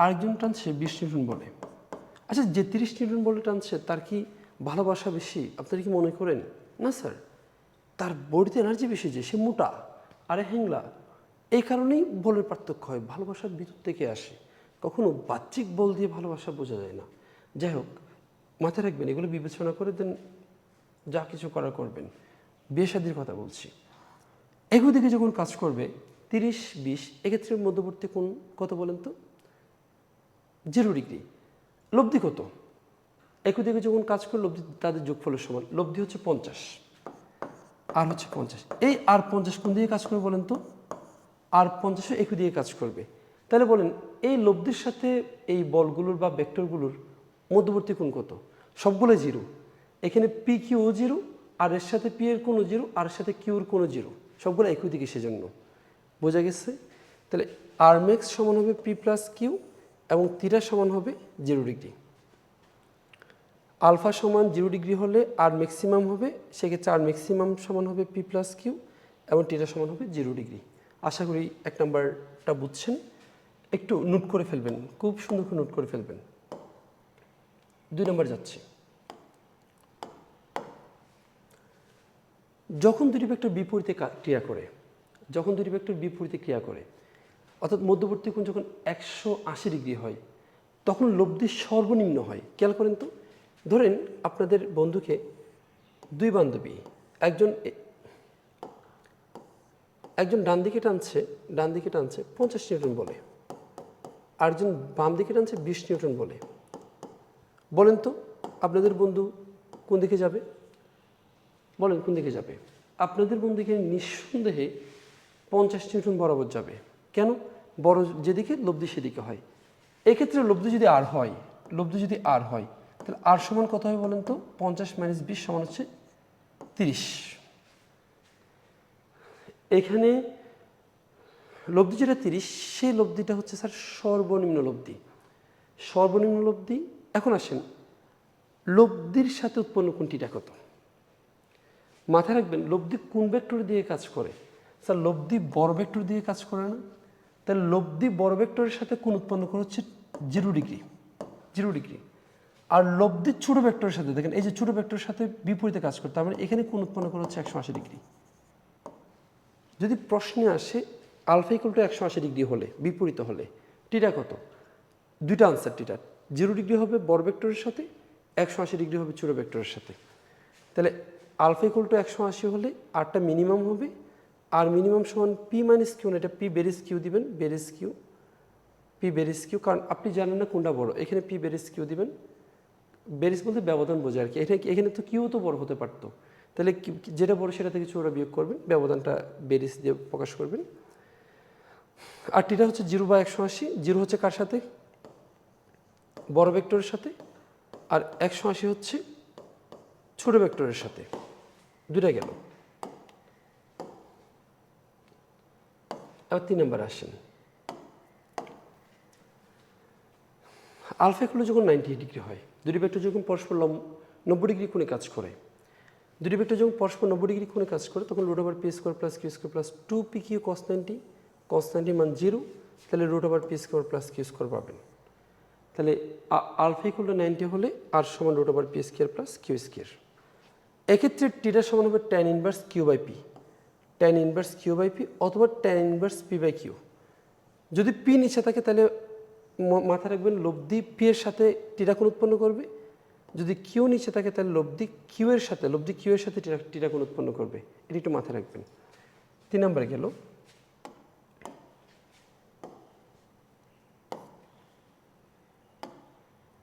আরেকজন টানছে 20 নিউটন বলে। আচ্ছা, যে 30 নিউটন বলে টানছে তার কি ভালোবাসা বেশি আপনারা কি মনে করেন? না স্যার, তার বডিতে এনার্জি বেশি, যে সে মোটা আরে হ্যাংলা। এই কারণেই বলের পার্থক্য হয়, ভালোবাসার ভিতর থেকে আসে। কখনো বাহ্যিক বল দিয়ে ভালোবাসা বোঝা যায় না। যাই হোক, মাথায় রাখবেন, এগুলো বিবেচনা করে দেন, যা কিছু করার করবেন। বিয়ে শাদীর কথা বলছি। একই দিকে যখন কাজ করবে 30-20, এক্ষেত্রে মধ্যবর্তী কোণ কত বলেন তো? 0 ডিগ্রি। লব্ধি কত? একই দিকে যখন কাজ করে লব্ধি তাদের যোগফলের সমান। লব্ধি হচ্ছে 50, আর হচ্ছে 50। এই আর 50 কোন দিকে কাজ করবে বলেন তো? আর 50ও একই দিকে কাজ করবে। তাহলে বলেন এই লব্ধির সাথে এই বলগুলোর বা ভেক্টরগুলোর মধ্যবর্তী কোণ কত? সবগুলো 0। এখানে পি কিউ 0, আর এর সাথে পি এর কোনো 0, আর এর সাথে কিউর কোনো 0, সবগুলো একই দিকে, সেজন্য। বোঝা গেছে? তাহলে আর ম্যাক্স সমান হবে পি প্লাস কিউ এবং থিটা সমান হবে 0 ডিগ্রি। আলফা সমান 0 ডিগ্রি হলে আর ম্যাক্সিমাম হবে, সেক্ষেত্রে আর ম্যাক্সিমাম সমান হবে পি প্লাস কিউ এবং থিটা সমান হবে 0 ডিগ্রি। আশা করি 1 নাম্বারটা বুঝছেন। একটু নোট করে ফেলবেন, খুব সুন্দর করে নোট করে ফেলবেন। 2 নাম্বার যাচ্ছে। যখন দুটি ভেক্টর বিপরীতে ক্রিয়া করে, অর্থাৎ মধ্যবর্তী কোণ যখন 180 ডিগ্রি হয়, তখন লব্ধি সর্বনিম্ন হয়। খেয়াল করেন তো, ধরেন আপনাদের বন্ধুকে দুই বান্ধবী, একজন ডান দিকে টানছে 50 নিউটন বলে, আরেকজন বাম দিকে টানছে 20 নিউটন বলে। বলেন তো আপনাদের বন্ধু কোন দিকে যাবে? বলেন কোন দিকে যাবে? আপনাদের বন্ধুকে নিঃসন্দেহে 50 নিউটন বরাবর যাবে। কেন? বড় যেদিকে লব্ধি সেদিকে হয়। এক্ষেত্রে লব্ধি যদি আর হয়, তাহলে আর সমান কত হবে বলেন তো? 50 - 20 সমান হচ্ছে 30। এখানে লব্ধি যেটা 30, সেই লব্ধিটা হচ্ছে স্যার সর্বনিম্ন লব্ধি। এখন আসেন, লব্ধির সাথে উৎপন্ন কোণটিটা কত? মাথায় রাখবেন, লব্ধি কোন ভেক্টর দিয়ে কাজ করে? স্যার লব্ধি বড় ভেক্টর দিয়ে কাজ করে না? তাহলে লব্ধি বড় ভেক্টরের সাথে কোণ উৎপন্ন করে হচ্ছে 0 ডিগ্রি। আর লব্ধি ছোট ভেক্টরের সাথে, দেখেন এই যে ছোট ভেক্টরের সাথে বিপরীতে কাজ করে, তার মানে এখানে কোণ উৎপন্ন করা হচ্ছে 180 ডিগ্রি। যদি প্রশ্নে আসে আলফা ইকুয়াল টু 180 ডিগ্রি হলে, বিপরীত হলে টিটা কত? দুইটা আনসার। টিটা 0 ডিগ্রি হবে বড় ভেক্টরের সাথে, 180 ডিগ্রি হবে ছোট ভেক্টরের সাথে। তাহলে আলফা ইকুয়াল টু 180 হলে আরটা মিনিমাম হবে, আর মিনিমাম সমান পি মাইনাস কিউ, এটা পি বেরিস কিউ দিবেন, পি বেরিস কিউ, কারণ আপনি জানেন না কোনটা বড়। এখানে পি বেরিস কিউ দিবেন। বেরিস বলতে ব্যবধান বোঝায় আর কি। এখানে তো কিউ তো বড় হতে পারতো, তাহলে যেটা বড় সেটা থেকে ছোটটা বিয়োগ করবেন, ব্যবধানটা বেরিস দিয়ে প্রকাশ করবেন। আর টিটা হচ্ছে 0/180। 0 হচ্ছে কার সাথে? বড় ভেক্টরের সাথে। আর 180 হচ্ছে ছোট ভেক্টরের সাথে। দুটা গেল। এবার 3 নাম্বার আসেন। আলফা ইকুয়াল যখন 90 ডিগ্রি হয়, দুটি ভেক্টর যখন পরস্পর 90 ডিগ্রি কোণে কাজ করে, তখন root over P square plus Q square plus 2p q cos 90 মান 0, তাহলে root over P square plus Q square পাবেন। তাহলে আলফা ইকুয়াল টু 90 হলে আর সমান root over P square plus Q square. এক্ষেত্রে টিটা সমান হবে tan inverse q by p. tan inverse q by p অথবা tan inverse p by q. যদি পি নিচে থাকে তাহলে মাথায় রাখবেন লব্ধি পি এর সাথে টিটা কোণ উৎপন্ন করবে, যদি কিউ নিচে থাকে তাহলে লব্ধি কিউ এর সাথে টিটা কোণ উৎপন্ন করবে। এটা একটু মাথায় রাখবেন। 3 নম্বরে গেল,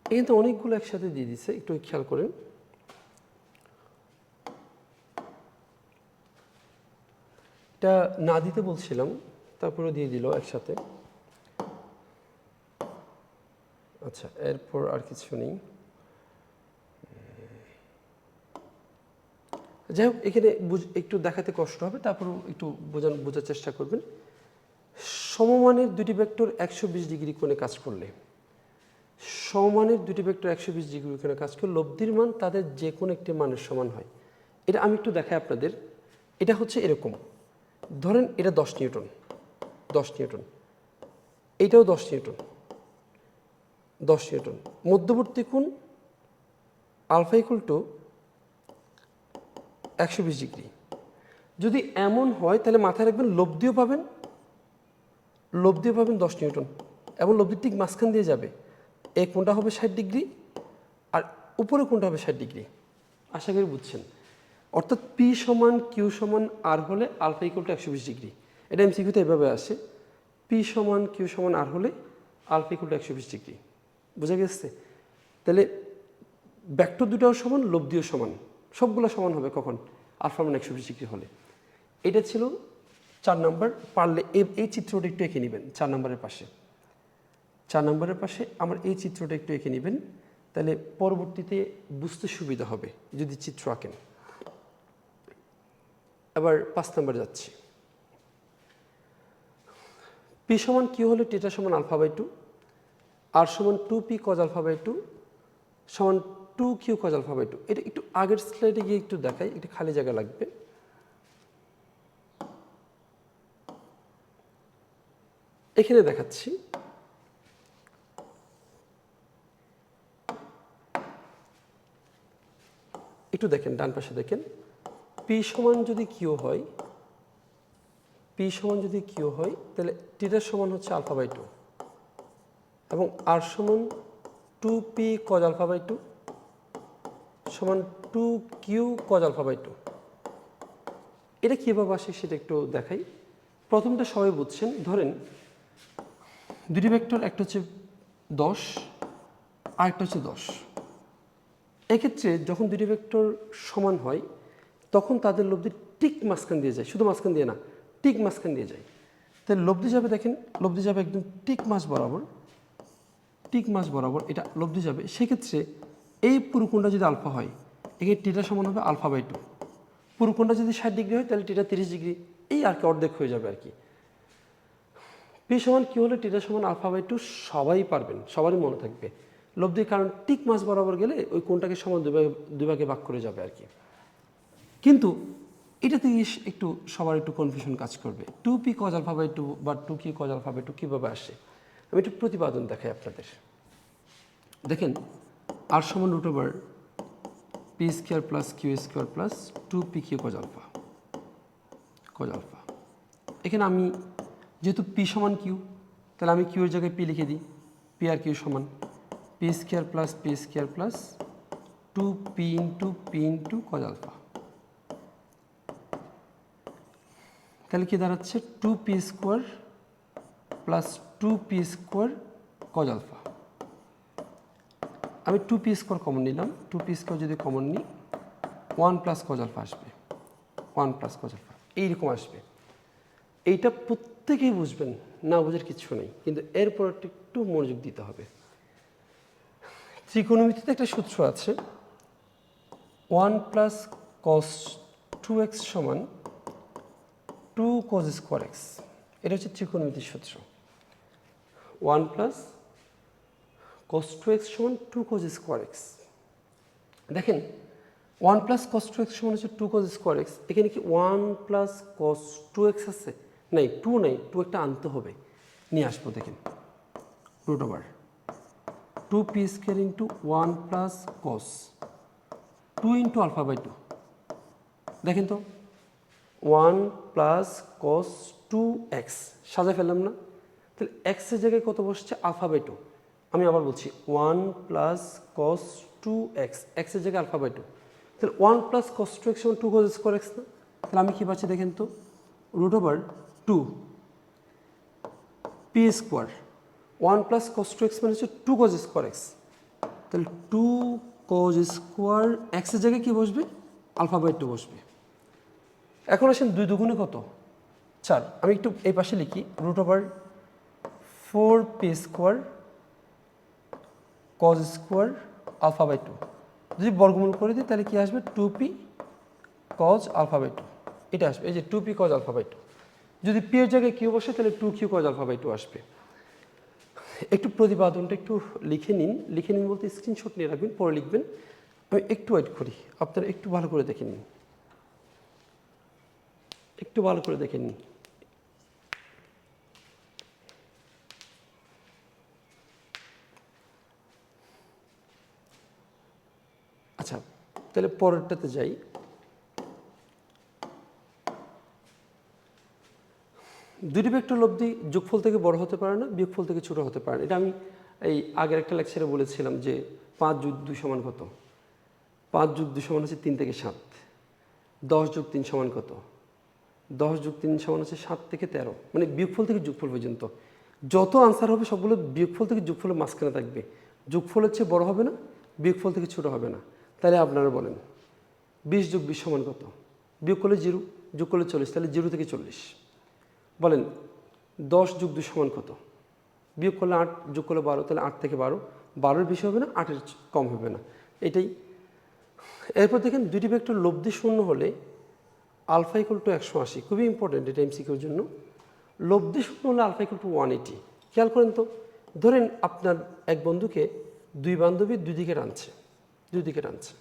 কিন্তু অনেকগুলো একসাথে দিয়ে দিছে, একটু খেয়াল করেন। এটা না দিতে বলছিলাম, তারপরে দিয়ে দিল একসাথে। আচ্ছা, এরপর আর কিছু নেই। যাই হোক, এখানে একটু দেখাতে কষ্ট হবে, তারপর একটু বোঝার চেষ্টা করবেন। সমমানের দুটি ভেক্টর 120 ডিগ্রি কোণে কাজ করলে, সমমানের দুটি ভেক্টর 120 ডিগ্রি কোণে কাজ করলে লব্ধির মান তাদের যে কোনো একটি মানের সমান হয়। এটা আমি একটু দেখাই আপনাদের। এটা হচ্ছে এরকম, ধরেন এটা 10 নিউটন, 10 নিউটন, এইটাও 10 নিউটন, 10 নিউটন। মধ্যবর্তী কোণ আলফা ইকুয়াল টু 120 ডিগ্রি। যদি এমন হয় তাহলে মাথায় রাখবেন লব্ধিও পাবেন 10 নিউটন, এবং লব্ধির ঠিক মাঝখান দিয়ে যাবে। এই কোণটা হবে 60 ডিগ্রি আর উপরে কোণটা হবে 60 ডিগ্রি। আশা করি বুঝছেন। অর্থাৎ পি সমান কিউ সমান আর হলে আলফা ইকুয়াল টু 120 ডিগ্রি। এটা এমসিকিউতে এভাবে আসে, পি সমান কিউ সমান আর হলে আলফা ইকুয়াল টু 120 ডিগ্রি। বোঝা গেছে? তাহলে ভেক্টর দুটাও সমান, লব্ধিও সমান, সবগুলো সমান হবে কখন? আলফা মান 120 ডিগ্রি হলে। এটা ছিল 4 নম্বর। পারলে এই চিত্রটা একটু এঁকে নেবেন 4 নম্বরের পাশে। 4 নম্বরের পাশে আমার এই চিত্রটা একটু এঁকে নেবেন, তাহলে পরবর্তীতে বুঝতে সুবিধা হবে যদি চিত্র আঁকেন। এবার 5 নম্বরে যাচ্ছি। পি সমান কিউ হলে টিটা সমান আলফা বাই 2, আর সমান 2p কজ আলফা বাই 2 সমান 2q কজ আলফা বাই 2। এটা একটু আগের স্লাইডে গিয়ে একটু দেখাই, একটু খালি জায়গা লাগবে। এখানে দেখাচ্ছি, একটু দেখেন, ডান পাশে দেখেন। পি সমান যদি কিউ হয়, তাহলে টিটার সমান হচ্ছে আলফা বাই 2 এবং আর সমান 2p কজ আলফা বাই 2 সমান 2q কজ আলফা বাই 2। এটা কীভাবে আসে সেটা একটু দেখাই। প্রথমটা সবাই বুঝছেন। ধরেন দুটি ভেক্টর, একটা হচ্ছে 10 আর একটা হচ্ছে 10। এক্ষেত্রে যখন দুটি ভেক্টর সমান হয় তখন তাদের লব্ধি ঠিক মাঝখান দিয়ে যায়, শুধু মাঝখান দিয়ে না, ঠিক মাঝখান দিয়ে যায়। তাহলে লব্ধি যাবে, দেখেন লব্ধি যাবে একদম ঠিক মাঝ বরাবর, এটা লব্ধি যাবে। সেক্ষেত্রে এই পুরো কোণটা যদি আলফা হয়, এখানে টিটা সমান হবে আলফা বাই 2। পুরো কোণটা যদি 60 ডিগ্রি হয় তাহলে টিটা 30 ডিগ্রি, এই আর কি অর্ধেক হয়ে যাবে আর কি। পি সমান কি হলে টিটা সমান আলফা বাই 2 সবাই পারবেন, সবারই মনে থাকবে লব্ধির, কারণ ঠিক মাঝ বরাবর গেলে ওই কোণটাকে সমান দুই ভাগে ভাগ করে যাবে আর কি। কিন্তু এটাতে একটু সবার একটু কনফিউশন কাজ করবে, 2p কজ আলফা বাই 2 বা 2q কজ আলফা বাই 2 কীভাবে আসে। আমি একটু প্রতিপাদন দেখাই আপনাদের। দেখেন আর সমান root over P square plus Q square plus 2pq cos alpha. এখানে আমি যেহেতু পি সমান কিউ, তাহলে আমি কিউ এর জায়গায় পি লিখে দিই। পি আর কিউ সমান p square plus 2p into cos alpha. তাহলে কি দাঁড়াচ্ছে 2p square plus 2p square cos alpha. আমি 2p স্কোয়ার কমন নিলাম, 2p স্কোয়ার যদি কমন নিই 1 প্লাস কজ আলফা আসবে, 1 প্লাস কজ আলফা এইরকম আসবে। এইটা প্রত্যেকেই বুঝবেন, না বোঝার কিছু নেই, কিন্তু এরপর একটু মনোযোগ দিতে হবে। ত্রিকোণমিতিতে একটা সূত্র আছে, 1 প্লাস কস 2x সমান 2 cos স্কোয়ার এক্স। এটা হচ্ছে ত্রিকোণমিতির সূত্র। 1 প্লাস cos 2x সমান 2 cos স্কোয়ার এক্স। দেখেন 1 প্লাস cos 2x সমান হচ্ছে 2 cos স্কোয়ার এক্স। এখানে কি 1 প্লাস cos 2x আছে? নাই, 2 নাই, 2 একটা আনতে হবে, নিয়ে আসবো। দেখেন root over 2p square into 1 plus cos 2 into alpha by 2। দেখেন তো 1 প্লাস কস 2x সাজা ফেললাম না? তাহলে এক্সের জায়গায় কত বসছে? Alpha by 2। আমি আবার বলছি 1 প্লাস কস 2x, এক্সের জায়গায় আলফা বাই 2। তাহলে 1 প্লাস কস 2x সমান 2 কস স্কোয়ার এক্স না? তাহলে আমি কী পাচ্ছি দেখেন তো, root over 2 p square 1 plus cos 2x মানে হচ্ছে 2 কস স্কোয়ার এক্স। তাহলে 2 কস স্কোয়ার এক্সের জায়গায় কী বসবে? আলফা বাই 2 বসবে। এখন আসেন 2 দুগুণে কত? 4। আমি একটু এই পাশে লিখি, root over 4 p square cos square alpha by 2। যদি বর্গমূল করে দিই তাহলে কি আসবে? 2p কজ আলফা বাই 2 এটা আসবে। এই যে 2p কজ আলফা বাই 2। যদি পি এর জায়গায় কিউ বসে তাহলে 2q কজ আলফা বাই 2 আসবে। একটু প্রতিপাদনটা একটু লিখে নিন বলতে স্ক্রিনশট নিয়ে রাখবেন, পরে লিখবেন। আমি একটু ওয়েট করি, আপনারা একটু ভালো করে দেখে নিন, একটু ভালো করে দেখে নিন। আচ্ছা, তাহলে পরেরটাতে যাই। দুটি ভেক্টর লব্ধি যোগফল থেকে বড় হতে পারে না, বিয়োগফল থেকে ছোট হতে পারে না। এটা আমি এই আগের একটা লেকচারে বলেছিলাম যে 5 যোগ 2 সমান কত? 5 যোগ 2 সমান হচ্ছে 3 থেকে 7। 10 যোগ 3 সমান কত? 10 যোগ 3 সমান হচ্ছে 7 থেকে 13। মানে বিয়োগফল থেকে যোগফল পর্যন্ত যত আনসার হবে সবগুলো বিয়োগফল থেকে যোগফলের মাঝখানে থাকবে। যোগফল হচ্ছে বড় হবে না, বিয়োগফল থেকে ছোট হবে না। তাহলে আপনারা বলেন 20 যোগ 20 সমান কত? বিয়োগ করলে 0, যোগ করলে 40, তাহলে 0 থেকে 40। বলেন 10 যোগ 2 সমান কত? বিয়োগ করলে 8, যোগ করলে 12, তাহলে 8 থেকে 12। 12-এর বেশি হবে না, 8-এর কম হবে না, এটাই। এরপর দেখেন দুটি ভেক্টর লব্ধি শূন্য হলে আলফা ইকুয়াল টু 180। খুবই ইম্পর্টেন্ট এটা এমসিকিউর জন্য। লব্ধি শূন্য হলে আলফা ইকুয়াল টু 180। খেয়াল করেন তো, ধরেন আপনার এক বন্ধুকে দুই বান্ধবী দুই দিকে টানছে।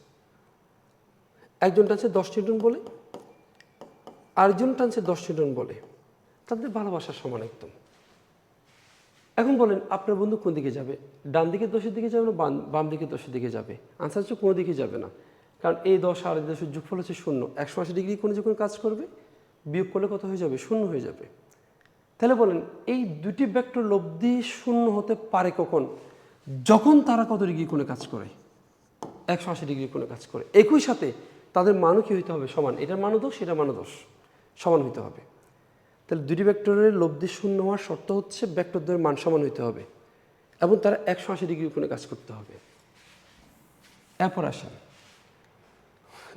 একজন টানছে 10 নিউটন বলে, আরেকজন টানছে 10 নিউটন বলে। তাদের ভালোবাসার সমান একদম। এখন বলেন আপনার বন্ধু কোন দিকে যাবে? ডান দিকে 10-এর দিকে যাবে না বাম দিকে 10-এর দিকে যাবে? আনসার হচ্ছে কোনো দিকে যাবে না, কারণ এই 10 আর 10-এর যোগফল হচ্ছে 0। 180 ডিগ্রি কোণে যখন কাজ করবে, বিয়োগ করলে কত হয়ে যাবে? 0 হয়ে যাবে। তাহলে বলেন এই দুটি ভেক্টর লব্ধি শূন্য হতে পারে কখন? যখন তারা কত ডিগ্রি কোণে কাজ করে? 180 ডিগ্রি কোণে কাজ করে। একই সাথে তাদের মানও কি হইতে হবে? সমান। এটার মানও 10, এটার মানও 10, সমান হইতে হবে। তাহলে দুটি ভেক্টরের লব্ধি শূন্য হওয়ার শর্ত হচ্ছে ভেক্টরদের মান সমান হইতে হবে এবং তারা 180 ডিগ্রি কোণে কাজ করতে হবে। এরপর আসেন,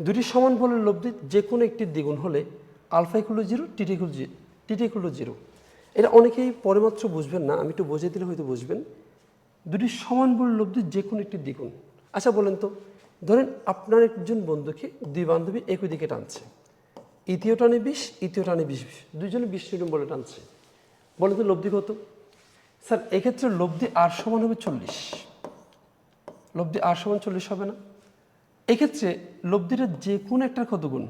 দুটি সমান বলের লব্ধি যে কোনো একটি দ্বিগুণ হলে alpha equal to 0, theta equal to 0। এটা অনেকেই পরে মাত্র বুঝবেন না, আমি একটু বুঝিয়ে দিলে হয়তো বুঝবেন। দুটি সমান বলের লব্ধি যে কোনো একটি দ্বিগুণ। আচ্ছা বলেন তো, ধরেন আপনার একজন বন্ধুকে দুই বান্ধবী একই দিকে টানছে, ইতিও টানে 20, ইতিও টানে 20, দুইজনে 20 নিউটন বলে টানছে। বলেন তো লব্ধি কত? স্যার এক্ষেত্রে লব্ধি আর সমান হবে 40। লব্ধি আর সমান 40 হবে না? এক্ষেত্রে লব্ধিটা যে কোনো একটার কত গুণ?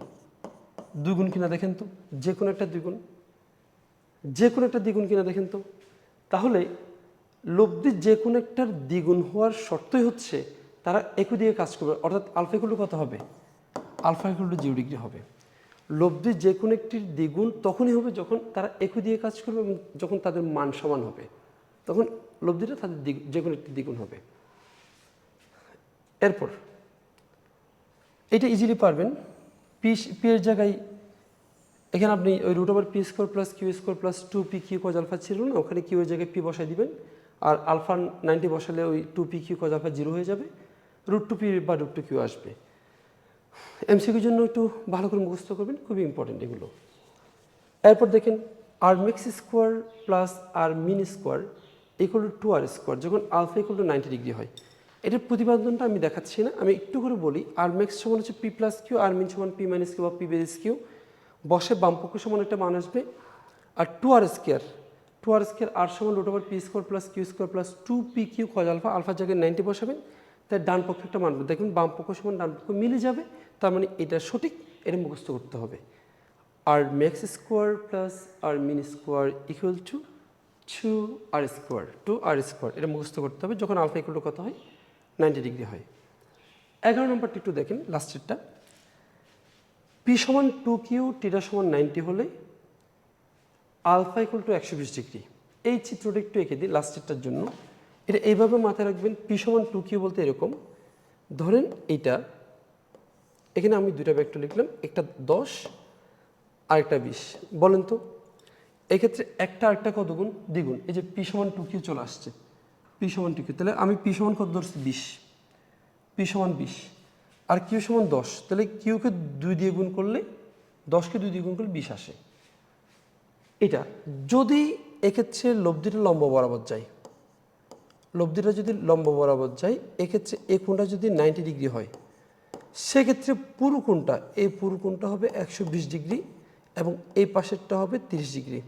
2 গুণ কিনা দেখেন তো, যে কোনো একটা দ্বিগুণ, যে কোনো একটা দ্বিগুণ কিনা দেখেন তো। তাহলে লব্ধি যে কোনো একটার দ্বিগুণ হওয়ার শর্তই হচ্ছে তারা একই দিকে কাজ করবে, অর্থাৎ আলফা ইকুয়াল টু কত হবে? আলফা ইকুয়াল টু 0 ডিগ্রি হবে। লব্ধি যে কোনো একটির দ্বিগুণ তখনই হবে যখন তারা একই দিয়ে কাজ করবে এবং যখন তাদের মান সমান হবে, তখন লব্ধিটা তাদের যে কোনো একটি দ্বিগুণ হবে। এরপর এটা ইজিলি পারবেন। পি এর জায়গায় এখানে আপনি ওই root over P square plus Q square plus 2p q cos alpha ছিল না, ওখানে কিউ এর জায়গায় পি বসাই দিবেন, আর আলফা 90 বসালে ওই 2p কিউ কজ আলফা 0 হয়ে যাবে, রুট 2p বা রুট 2q আসবে। এমসিকিউর জন্য একটু ভালো করে মুখস্থ করবেন, খুবই ইম্পর্টেন্ট এগুলো। এরপর দেখেন R max square plus R min square equal to 2r square যখন আলফা ইকুয়াল টু 90 ডিগ্রি হয়। এটার প্রতিপাদনটা আমি দেখাচ্ছি না, আমি একটু করে বলি। আর মিক্স সমান হচ্ছে পি প্লাস কিউ, আর মিন সমান পি মাইনাস কিউ বা পি বেস কিউ। বসে বামপক্ষ সমান একটা মান আসবে। আর 2r স্কোয়ার আর সমান root over P square plus Q square plus 2p q cos alpha, আলফার জায়গায় 90 বসাবেন, তাই ডান পক্ষে একটা মান দেখবেন বাম পক্ষ সমান ডান পক্ষ মিলে যাবে, তার মানে এটা সঠিক, এটা মুখস্থ করতে হবে। R max square plus R min square equal to 2r square, এটা মুখস্থ করতে হবে যখন আলফা ইকুয়াল টু কত হয়? 90 ডিগ্রি হয়। 11 নম্বরটা একটু দেখেন, লাস্টেরটা। পি সমান 2q, টিটা সমান 90 হলে আলফা ইকুয়াল টু 120 ডিগ্রি। এই চিত্রটা একটু এঁকে দিই লাস্টেরটার জন্য। এটা এইভাবে মাথায় রাখবেন, পি সমান 2q বলতে এরকম, ধরেন এইটা, এখানে আমি দুইটা ভেক্টর লিখলাম, একটা 10 আর একটা 20। বলেন তো এক্ষেত্রে একটা আরেকটা কত গুণ? দ্বিগুণ। এই যে পি সমান 2q চলে আসছে, পি সমান 2q, তাহলে আমি পি সমান কত ধরছি? 20, পি সমান 20 আর কিউ সমান 10, তাহলে কিউকে 2 দিয়ে গুণ করলে, 10কে 2 দিয়ে গুণ করলে 20 আসে। এটা যদি এক্ষেত্রে লব্ধিটা লম্ব বরাবর যায়, লব্ধিটা যদি লম্ব বরাবর যায়, এক্ষেত্রে এই কোণটা যদি 90 ডিগ্রি হয়, সেক্ষেত্রে পুরো কোণটা, এই পুরো কোণটা হবে 120 ডিগ্রি এবং এই পাশেরটা হবে 30 ডিগ্রি।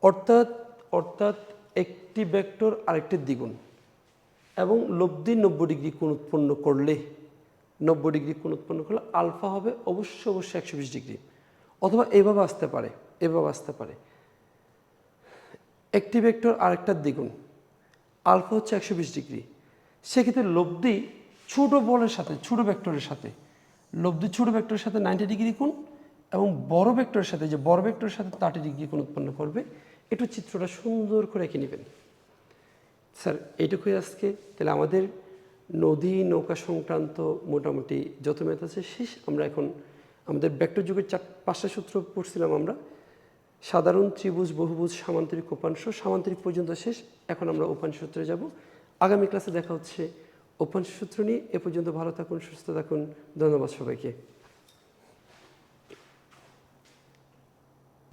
অর্থাৎ অর্থাৎ একটি ভেক্টর আরেকটির দ্বিগুণ এবং লব্ধি 90 ডিগ্রি কোণ উৎপন্ন করলে, 90 ডিগ্রি কোণ উৎপন্ন করলে আলফা হবে অবশ্যই 120 ডিগ্রি। অথবা এইভাবে আসতে পারে, এভাবে আসতে পারে, একটি ভেক্টর আরেকটার দ্বিগুণ, আলফা হচ্ছে 120 ডিগ্রি। সেক্ষেত্রে লব্ধি ছোট বলের সাথে, ছোট ভেক্টরের সাথে, লব্ধি ছোট ভেক্টরের সাথে 90 ডিগ্রি কোণ এবং বড় ভেক্টরের সাথে, যে বড় ভেক্টরের সাথে 30 ডিগ্রি কোণ উৎপন্ন করবে। একটু চিত্রটা সুন্দর করে এঁকে নেবেন। স্যার এইটুকুই আজকে। তাহলে আমাদের নদী নৌকা সংক্রান্ত মোটামুটি যত ম্যাথ আছে শেষ। আমরা এখন আমাদের ভেক্টর যুগের 5টা সূত্র পড়ছিলাম আমরা। সাধারণ, ত্রিভুজ, বহুভুজ, সামান্তরিক, উপাংশ। সামান্তরিক পর্যন্ত শেষ। এখন আমরা উপাংশ সূত্রে যাব। আগামী ক্লাসে দেখা হচ্ছে উপাংশ সূত্র নিয়ে। এ পর্যন্ত ভালো থাকুন, সুস্থ থাকুন। ধন্যবাদ সবাইকে।